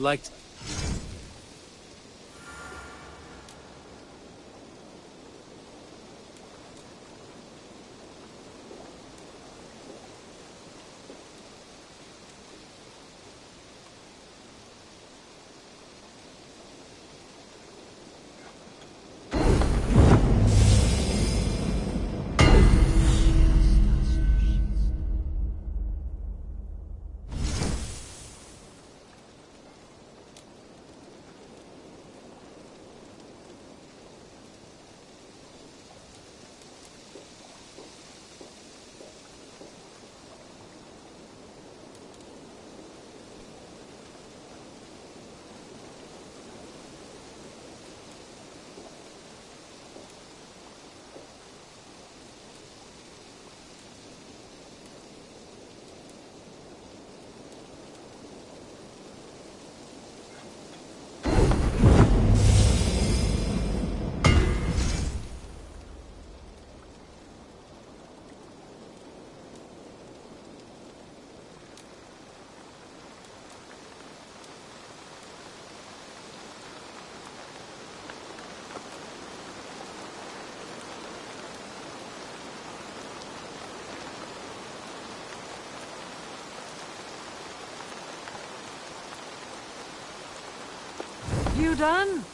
would like to... You done?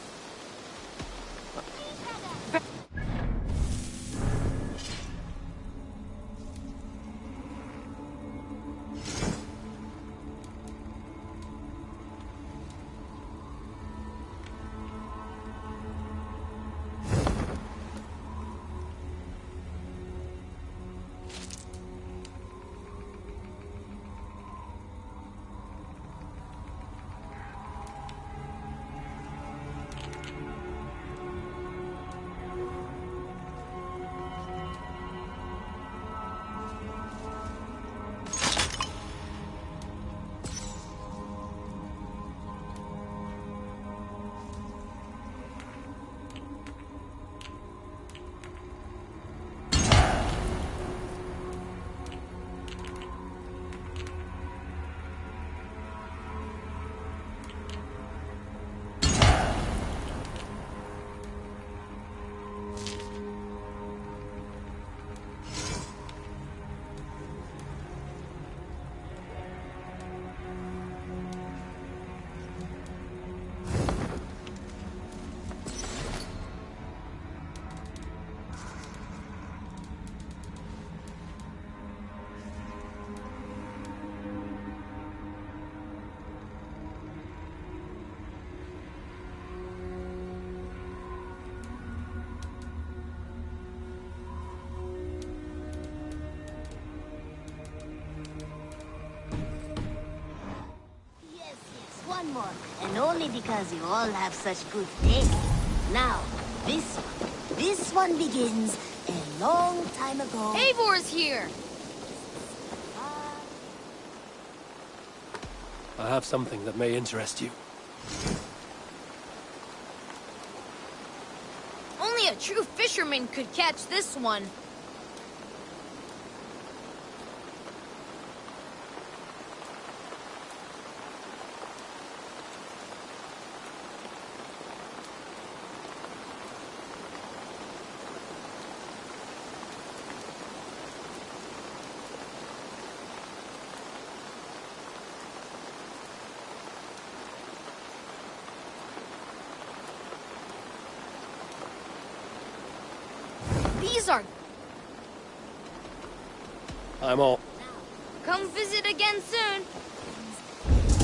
One more, and only because you all have such good taste. Now, this one begins a long time ago. Eivor's here! I have something that may interest you. Only a true fisherman could catch this one. These are... I'm all... Come visit again soon.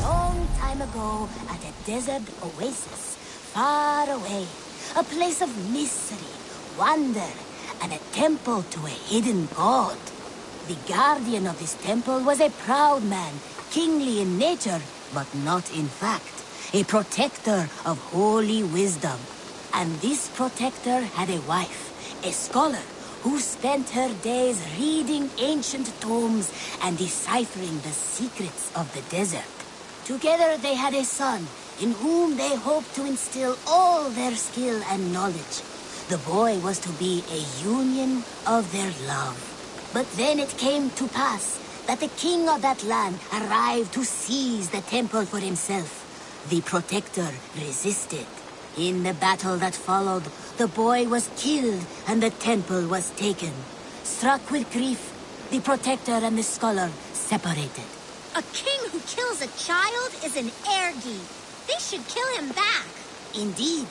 Long time ago, at a desert oasis, far away, a place of mystery, wonder, and a temple to a hidden god. The guardian of this temple was a proud man, kingly in nature, but not in fact, a protector of holy wisdom. And this protector had a wife, a scholar, who spent her days reading ancient tomes and deciphering the secrets of the desert. Together they had a son, in whom they hoped to instill all their skill and knowledge. The boy was to be a union of their love. But then it came to pass that the king of that land arrived to seize the temple for himself. The Protector resisted. In the battle that followed, the boy was killed and the temple was taken. Struck with grief, the Protector and the Scholar separated. A king who kills a child is an ergi. They should kill him back. Indeed.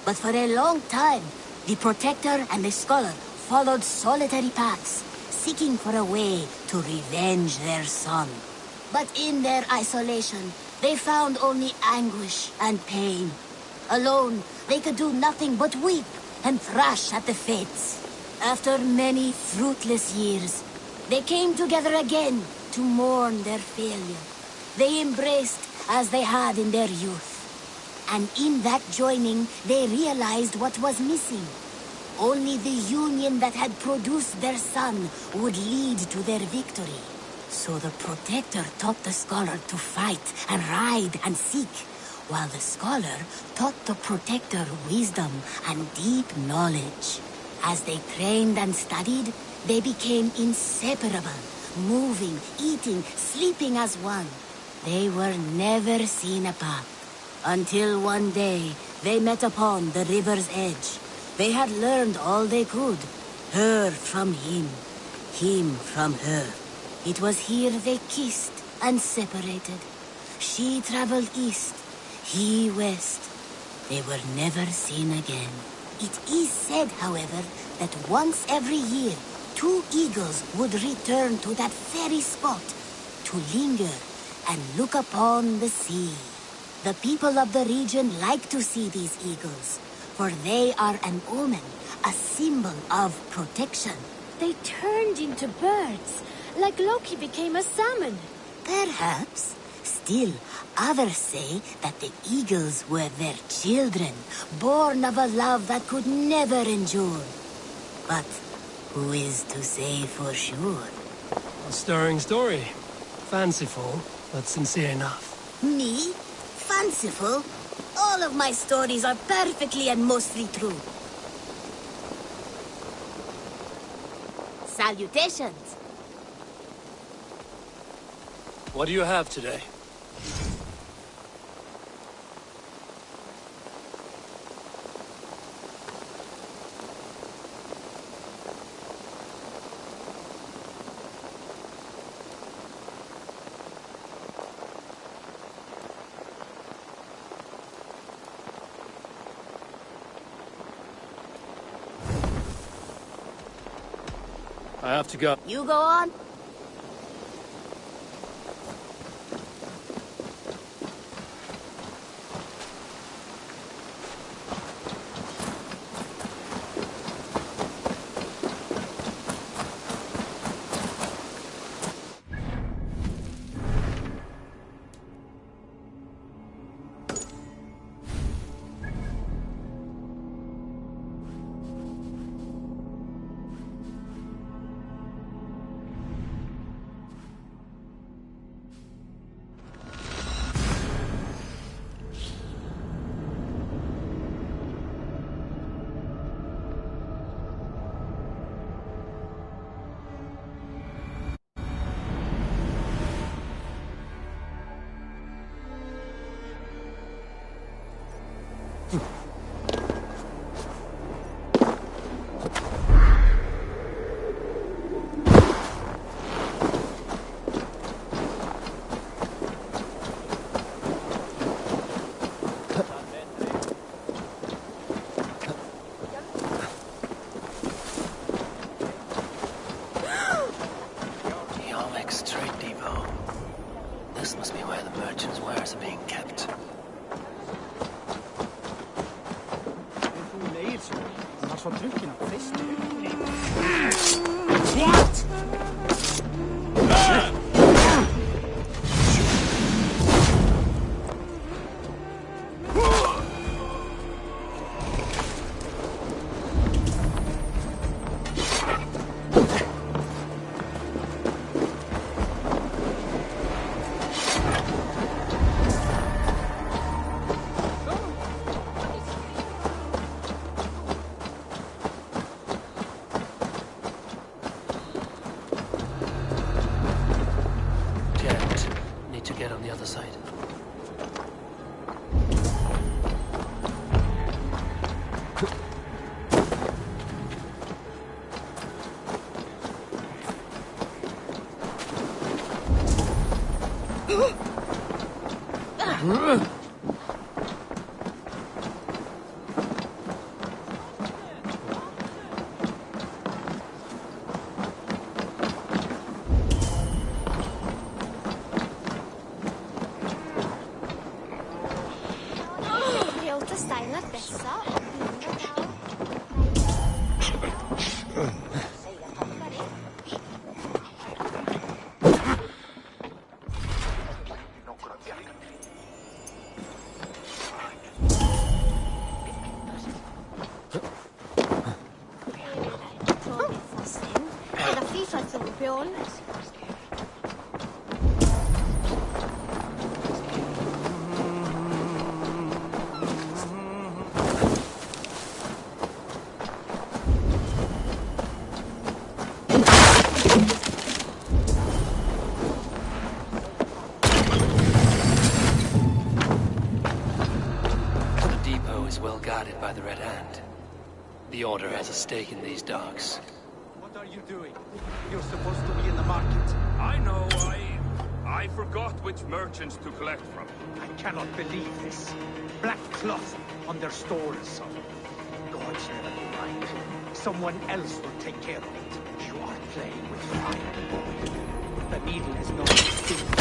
But for a long time, the Protector and the Scholar followed solitary paths, seeking for a way to revenge their son. But in their isolation, they found only anguish and pain. Alone, they could do nothing but weep and thrash at the fates. After many fruitless years, they came together again to mourn their failure. They embraced as they had in their youth. And in that joining, they realized what was missing. Only the union that had produced their son would lead to their victory. So the Protector taught the Scholar to fight and ride and seek, while the Scholar taught the Protector wisdom and deep knowledge. As they trained and studied, they became inseparable, moving, eating, sleeping as one. They were never seen apart. Until one day, they met upon the river's edge. They had learned all they could. Her from him from her. It was here they kissed and separated. She traveled east, he west. They were never seen again. It is said, however, that once every year, 2 eagles would return to that very spot to linger and look upon the sea. The people of the region like to see these eagles, for they are an omen, a symbol of protection. They turned into birds, like Loki became a salmon. Perhaps. Still, others say that the eagles were their children, born of a love that could never endure. But who is to say for sure? A stirring story. Fanciful, but sincere enough. Me? Fanciful? All of my stories are perfectly and mostly true. Salutations. What do you have today? I have to go. You go on. This must be where the merchants' wares are being kept. What? Well guarded by the Red Hand. The Order has a stake in these docks. What are you doing? You're supposed to be in the market. I know, I forgot which merchants to collect from. I cannot believe this. Black cloth on their stores. Gods, never mind. Someone else will take care of it. You are playing with fire, boy. The needle is not distinct.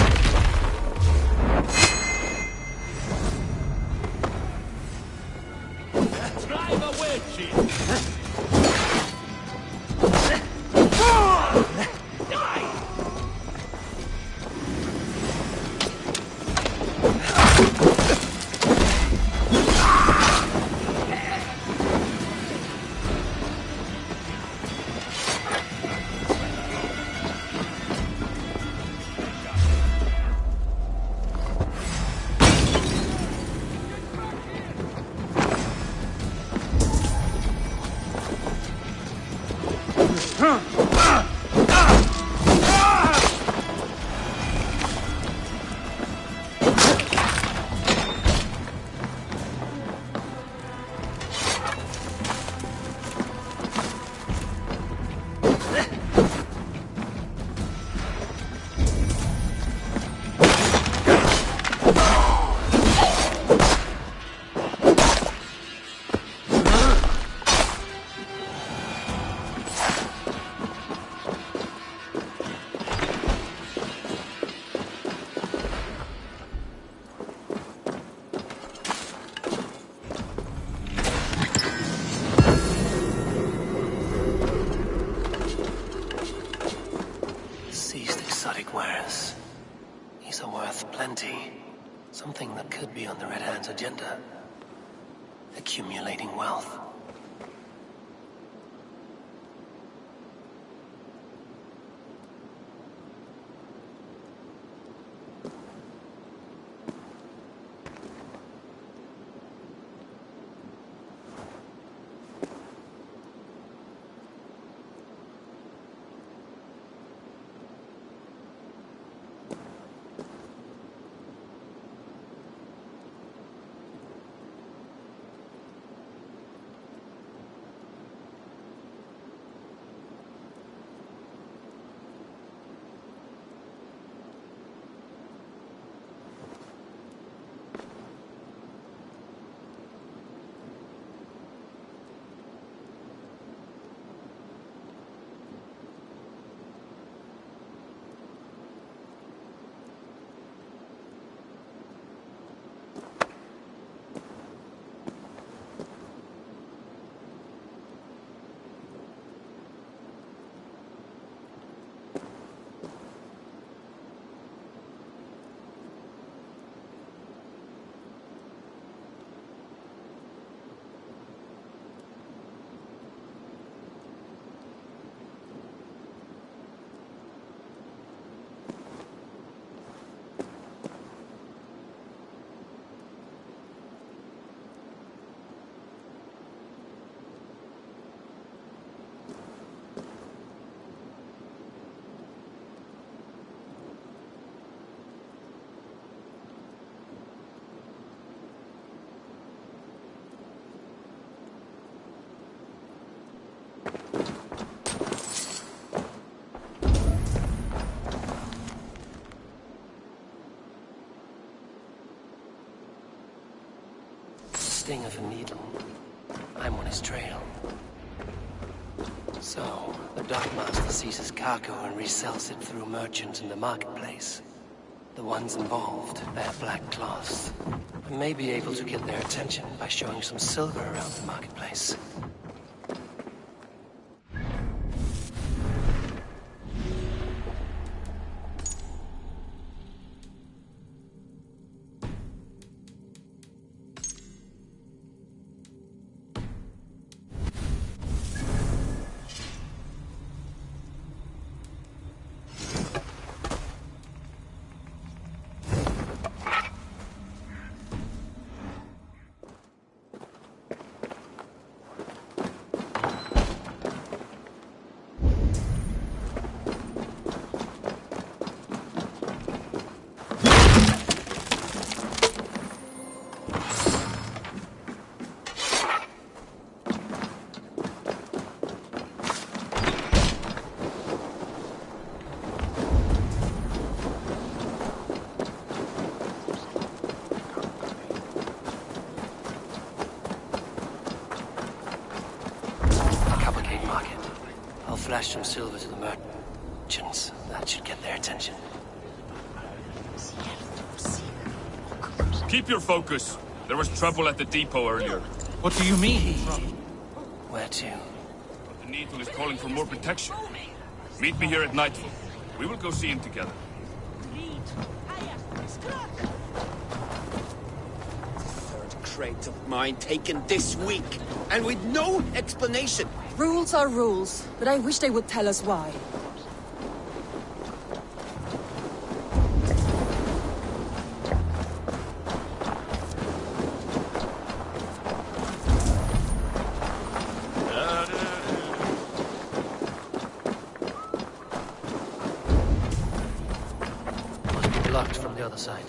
Drive a wedge! These are worth plenty. Something that could be on the Red Hand's agenda. Accumulating wealth. sting of a needle. I'm on his trail. So, the Dockmaster seizes cargo and resells it through merchants in the marketplace. The ones involved bear black cloths. I may be able to get their attention by showing some silver around the marketplace. Flash some silver to the merchants. That should get their attention. Keep your focus. There was trouble at the depot earlier. What do you mean? Where to? The Needle is calling for more protection. Meet me here at nightfall. We will go see him together. Third crate of mine taken this week, and with no explanation. Rules are rules, but I wish they would tell us why. Must be blocked from the other side.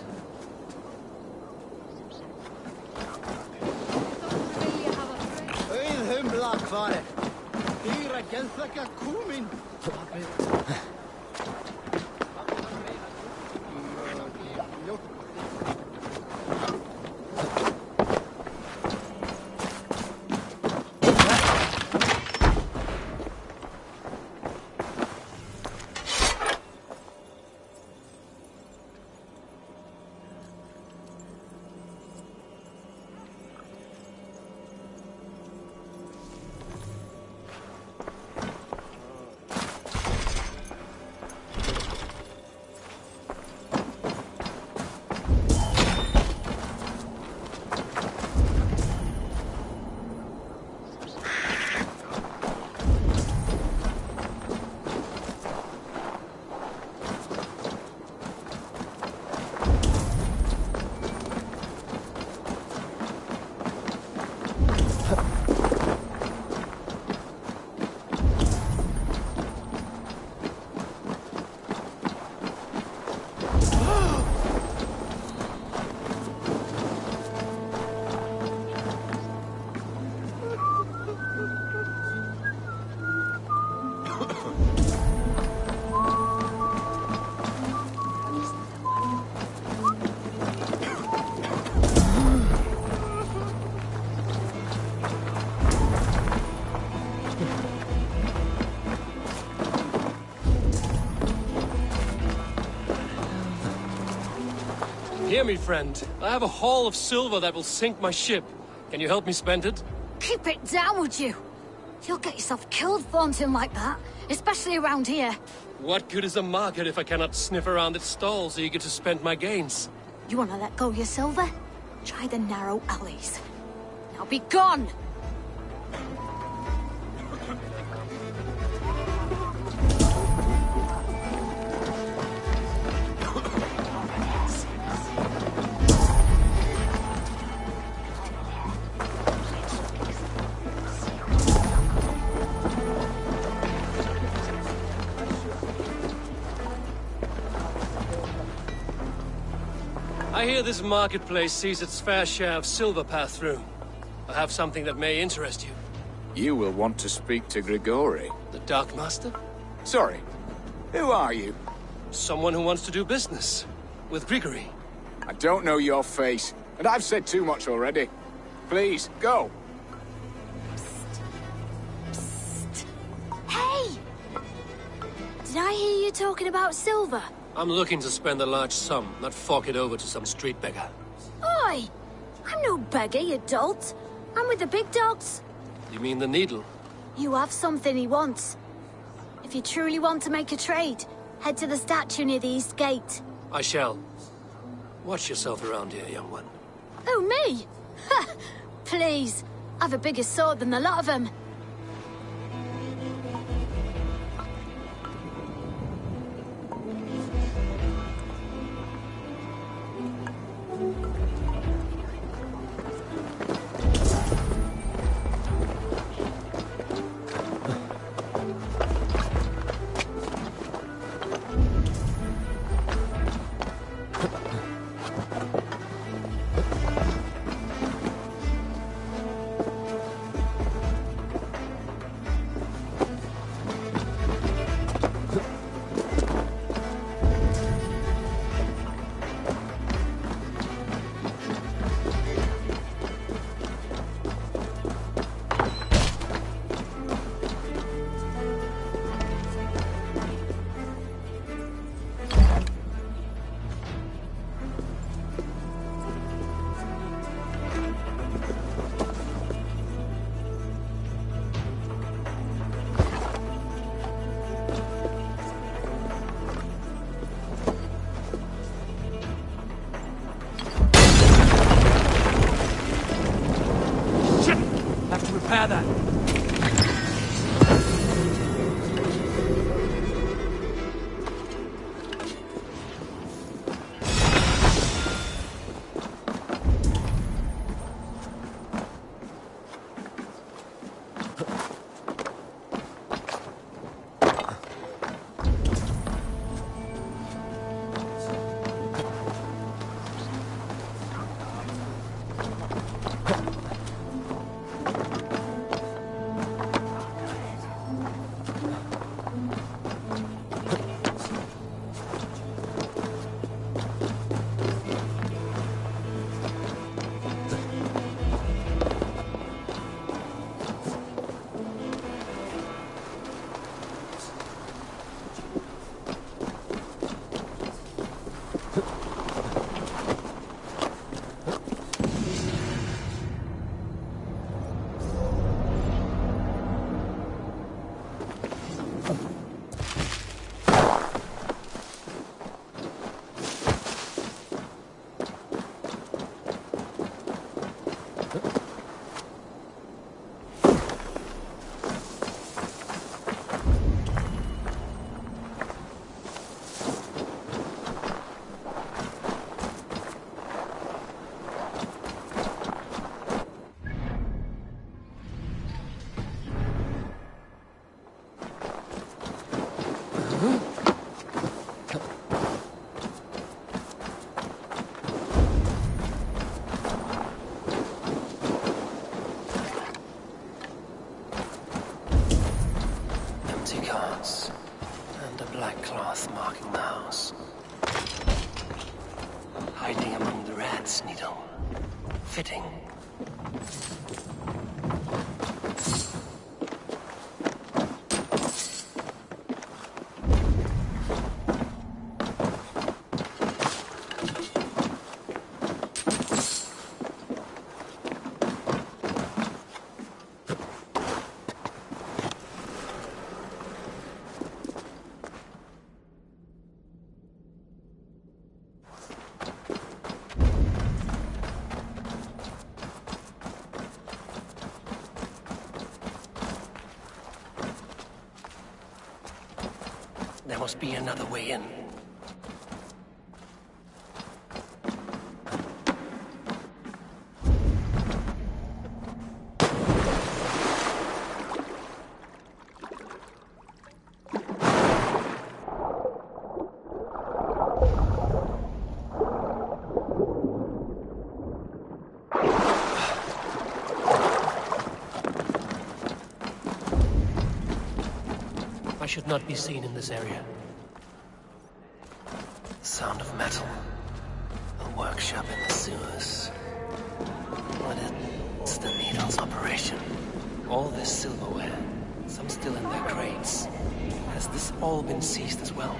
Hear me, friend. I have a haul of silver that will sink my ship. Can you help me spend it? Keep it down, would you? You'll get yourself killed flaunting like that, especially around here. What good is a market if I cannot sniff around its stalls eager to spend my gains? You want to let go your silver? Try the narrow alleys. Now be gone! I hear this marketplace sees its fair share of silver pass through. I have something that may interest you. You will want to speak to Grigori. The Dark Master? Sorry, who are you? Someone who wants to do business with Grigory. I don't know your face, and I've said too much already. Please, go. Hey! Did I hear you talking about silver? I'm looking to spend a large sum, not fork it over to some street beggar. Oi! I'm no beggar, you dolt. I'm with the big dogs. You mean the needle? You have something he wants. If you truly want to make a trade, head to the statue near the east gate. I shall. Watch yourself around here, young one. Oh, me? Ha! Please. I've a bigger sword than the lot of them. Repair that. And a black cloth marking the house. Hiding among the rat's needle. Fitting. There must be another way in. I should not be seen in this area. The sound of metal. A workshop in the sewers. Would it It's the Needle's operation. All this silverware, some still in their crates. Has this all been seized as well?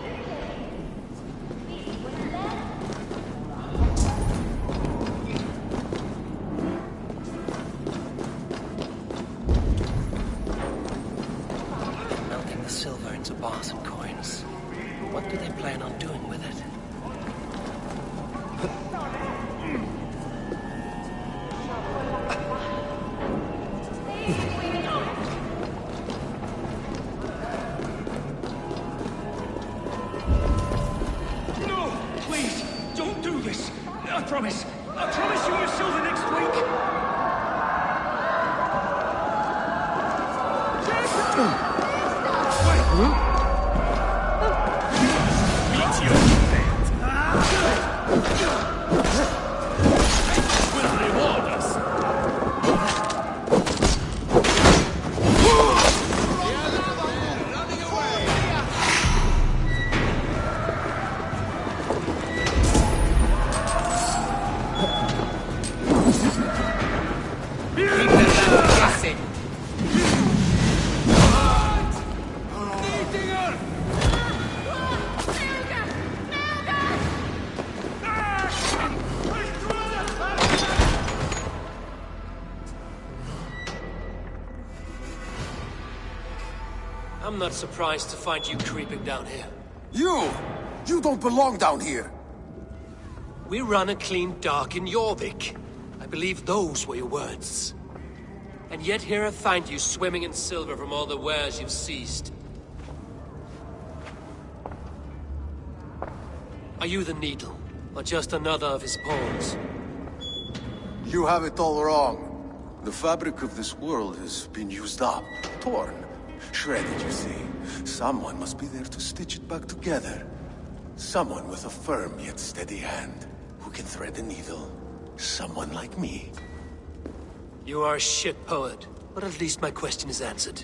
Melting the silver into bars and coins. What do they plan on doing with it? I promise you your silver next week. Meet your fate. Will reward us. I'm not surprised to find you creeping down here. You don't belong down here! We run a clean dock in Jorvik. I believe those were your words. And yet here I find you swimming in silver from all the wares you've seized. Are you the Needle, or just another of his pawns? You have it all wrong. The fabric of this world has been used up, torn, shredded, you see. Someone must be there to stitch it back together. Someone with a firm yet steady hand, who can thread the needle. Someone like me. You are a shit poet, but at least my question is answered.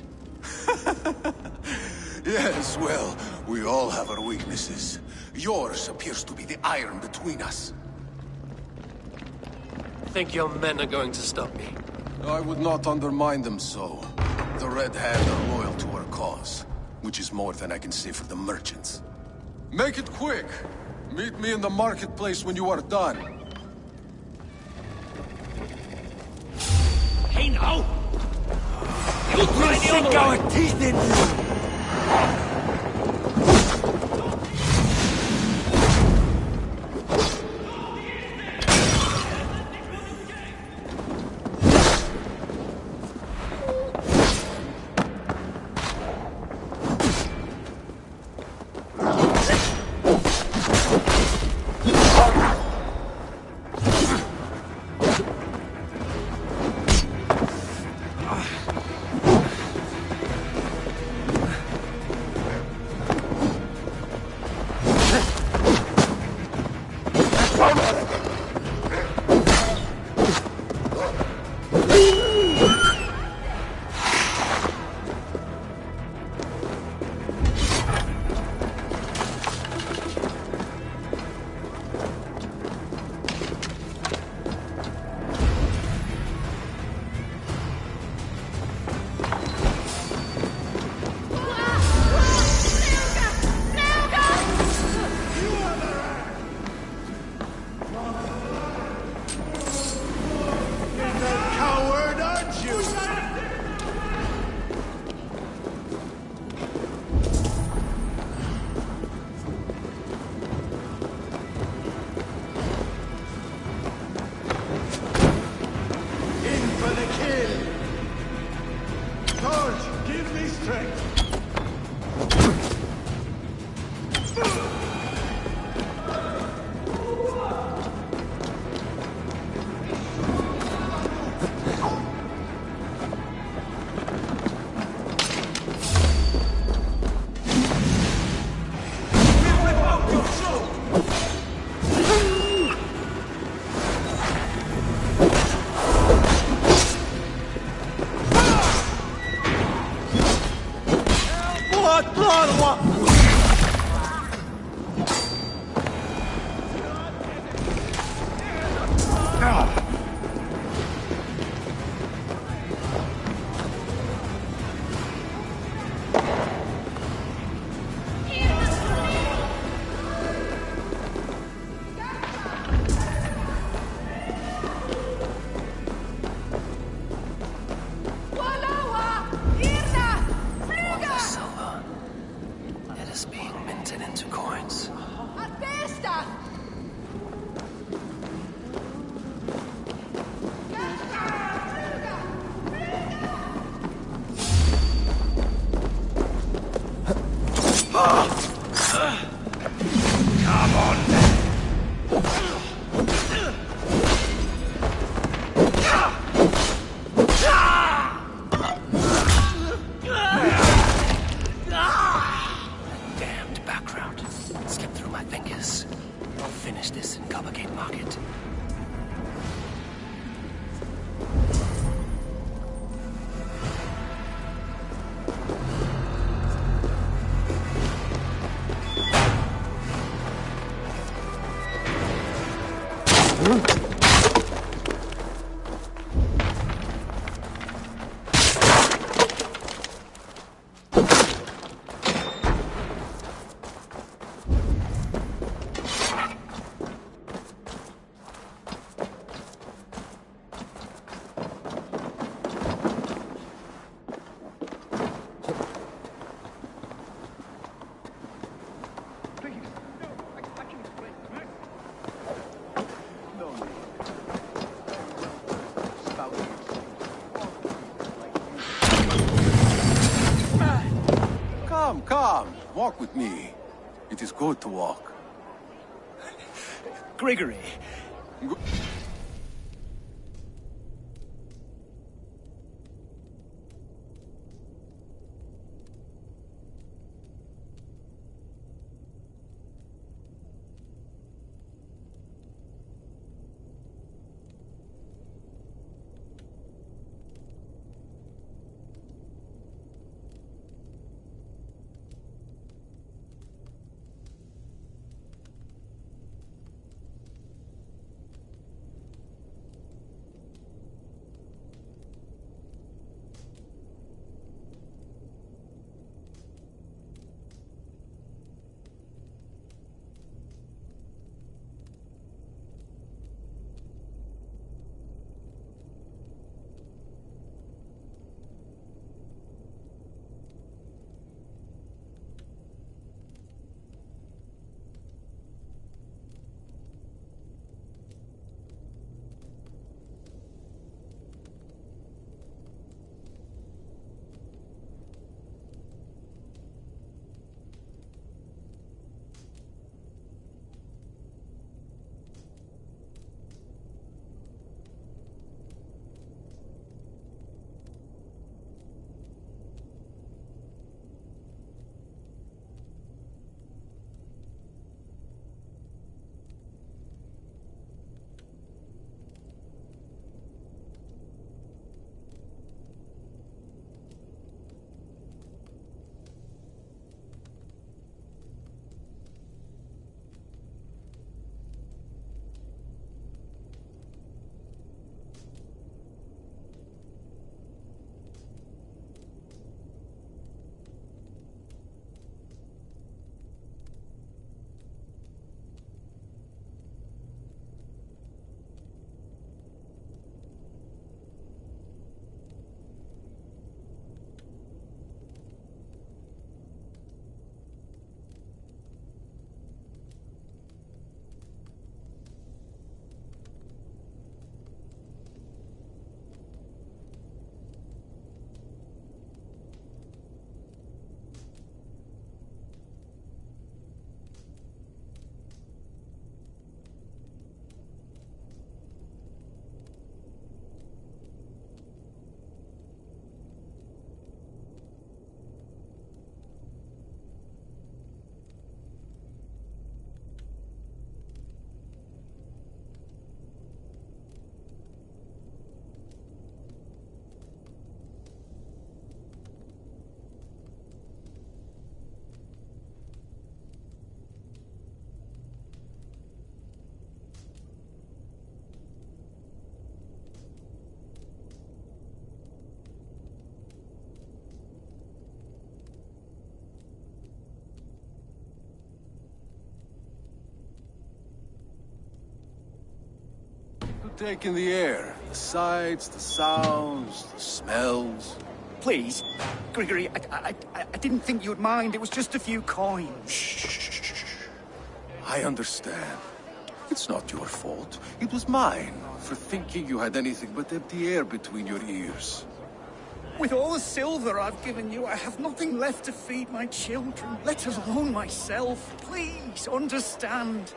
Yes, well, we all have our weaknesses. Yours appears to be the iron between us. Think your men are going to stop me? I would not undermine them so. The Red Hand are loyal to our cause, which is more than I can say for the merchants. Make it quick! Meet me in the marketplace when you are done. Hey now! You try the sink our teeth in you! Come on, then. Damned background. Slipped through my fingers. I'll finish this in Coppergate Market. Come, walk with me. It is good to walk. Gregory. Take in the air. The sights, the sounds, the smells. Please, Gregory, I didn't think you'd mind. It was just a few coins. Shh. I understand. It's not your fault. It was mine, for thinking you had anything but empty air between your ears. With all the silver I've given you, I have nothing left to feed my children, let alone myself. Please, understand.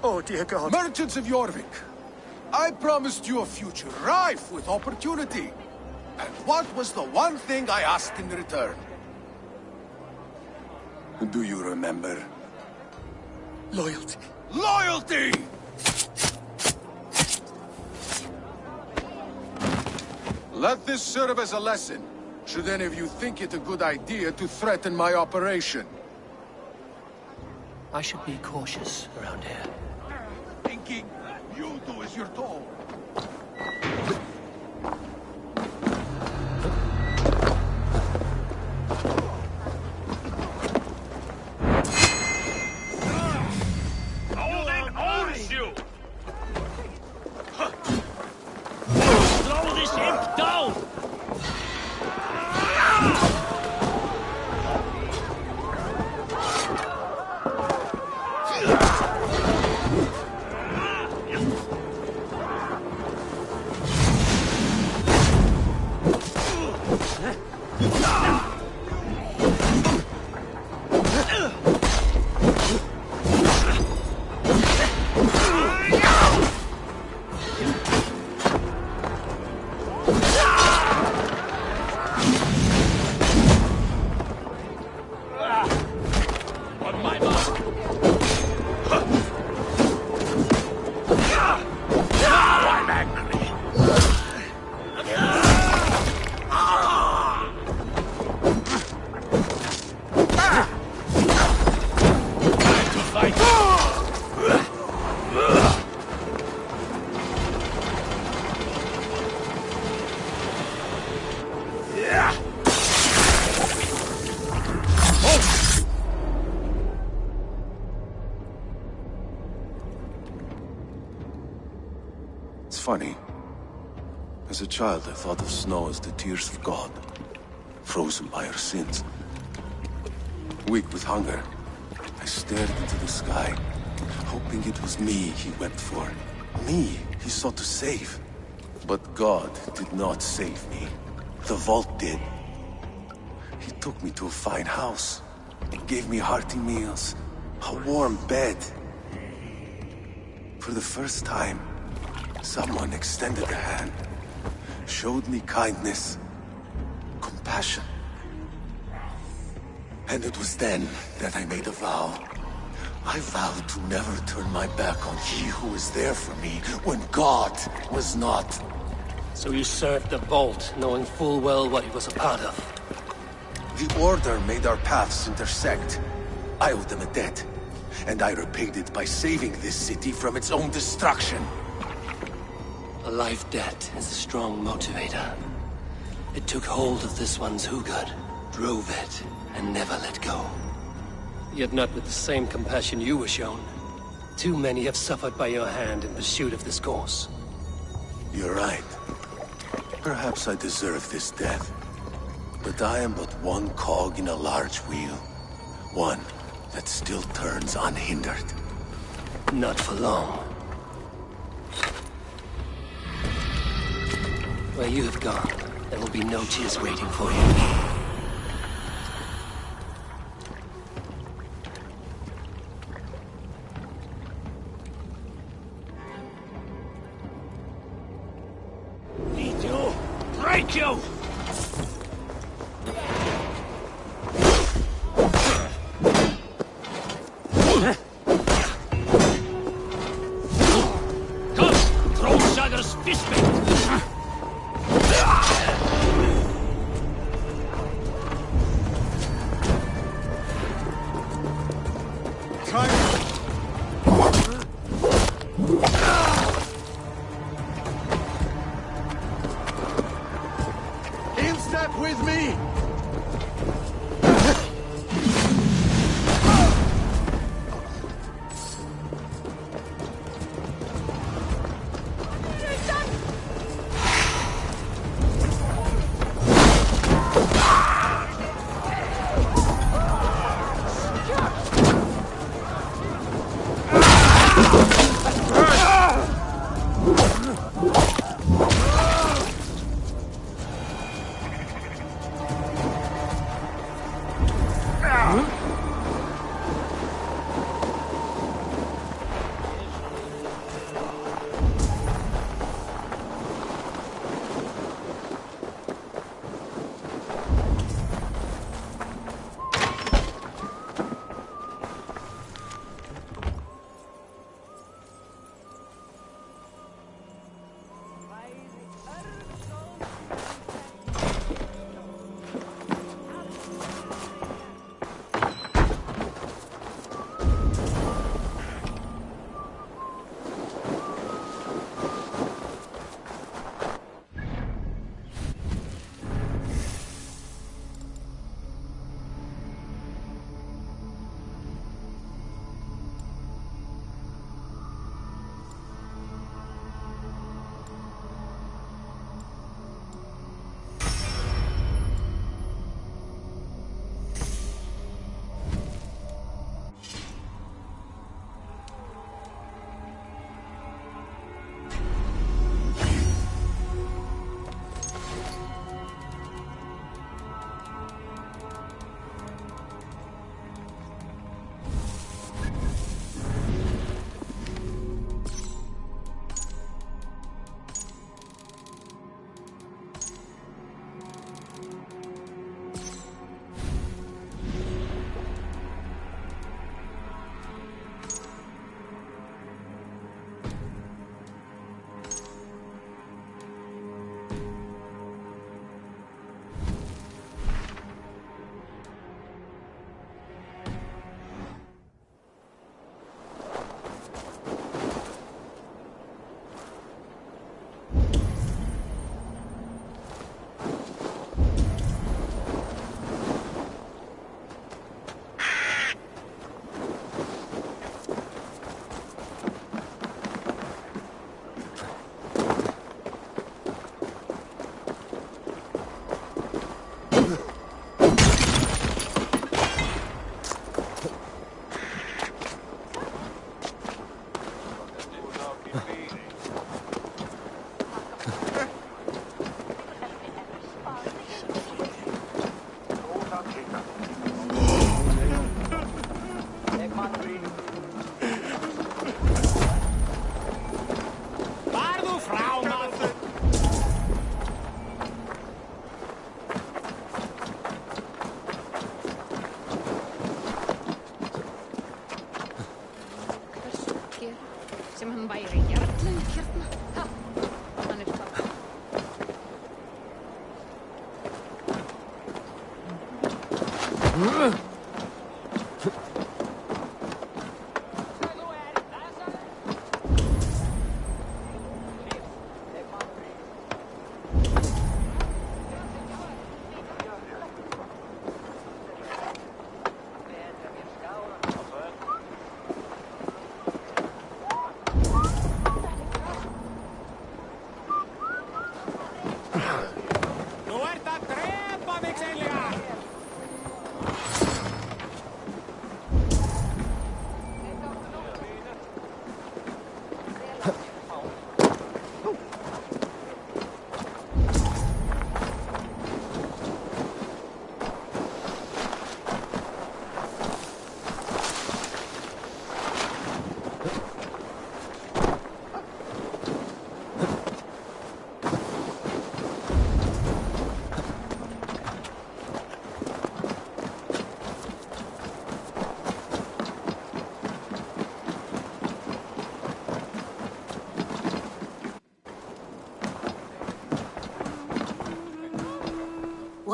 Oh, dear God. Merchants of Jorvik, I promised you a future rife with opportunity. And what was the one thing I asked in return? Do you remember? Loyalty. Loyalty! Let this serve as a lesson, should any of you think it a good idea to threaten my operation. I should be cautious around here. Thinking, you do as you're told. It's funny. As a child, I thought of snow as the tears of God, frozen by our sins. Weak with hunger, I stared into the sky, hoping it was me he wept for. Me he sought to save. But God did not save me. The vault did. He took me to a fine house, gave me hearty meals, a warm bed. For the first time, someone extended a hand, showed me kindness, compassion. And it was then that I made a vow. I vowed to never turn my back on he who was there for me when God was not. So you served the Vault, knowing full well what it was a part of. The Order made our paths intersect. I owed them a debt, and I repaid it by saving this city from its own destruction. A life debt is a strong motivator. It took hold of this one's Hugad, drove it, and never let go. Yet not with the same compassion you were shown. Too many have suffered by your hand in pursuit of this course. You're right. Perhaps I deserve this death. But I am but one cog in a large wheel. One that still turns unhindered. Not for long. Where you have gone, there will be no tears waiting for you. Need you! Break you! Come! Throw Shadow's fistbait! In step with me!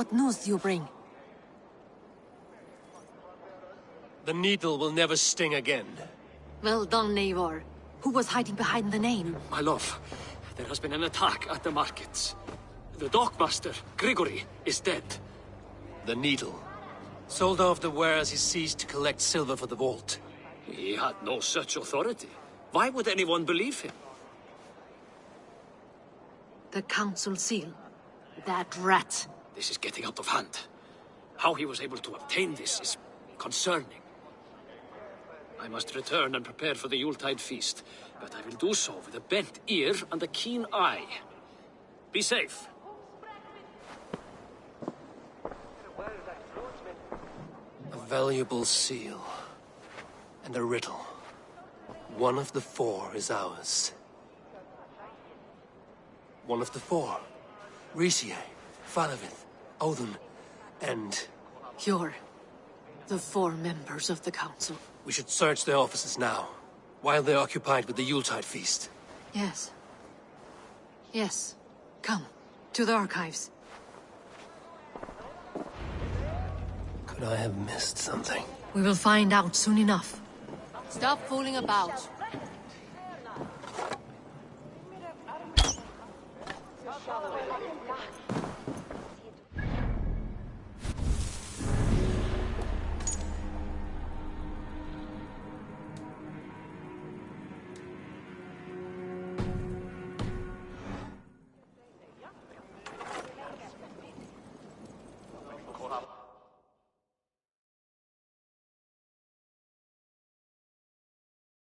What news do you bring? The needle will never sting again. Well done, Eivor. Who was hiding behind the name? My love, there has been an attack at the markets. The dockmaster, Grigory, is dead. The needle. Sold off the wares he seized to collect silver for the vault. He had no such authority. Why would anyone believe him? The council seal. That rat. This is getting out of hand. How he was able to obtain this is concerning. I must return and prepare for the Yuletide feast, but I will do so with a bent ear and a keen eye. Be safe. A valuable seal. And a riddle. One of the four is ours. One of the four. Risie, Falavith, Odin, and... You're the four members of the council. We should search their offices now, while they're occupied with the Yuletide feast. Yes. Yes. Come, to the archives. Could I have missed something? We will find out soon enough. Stop fooling about.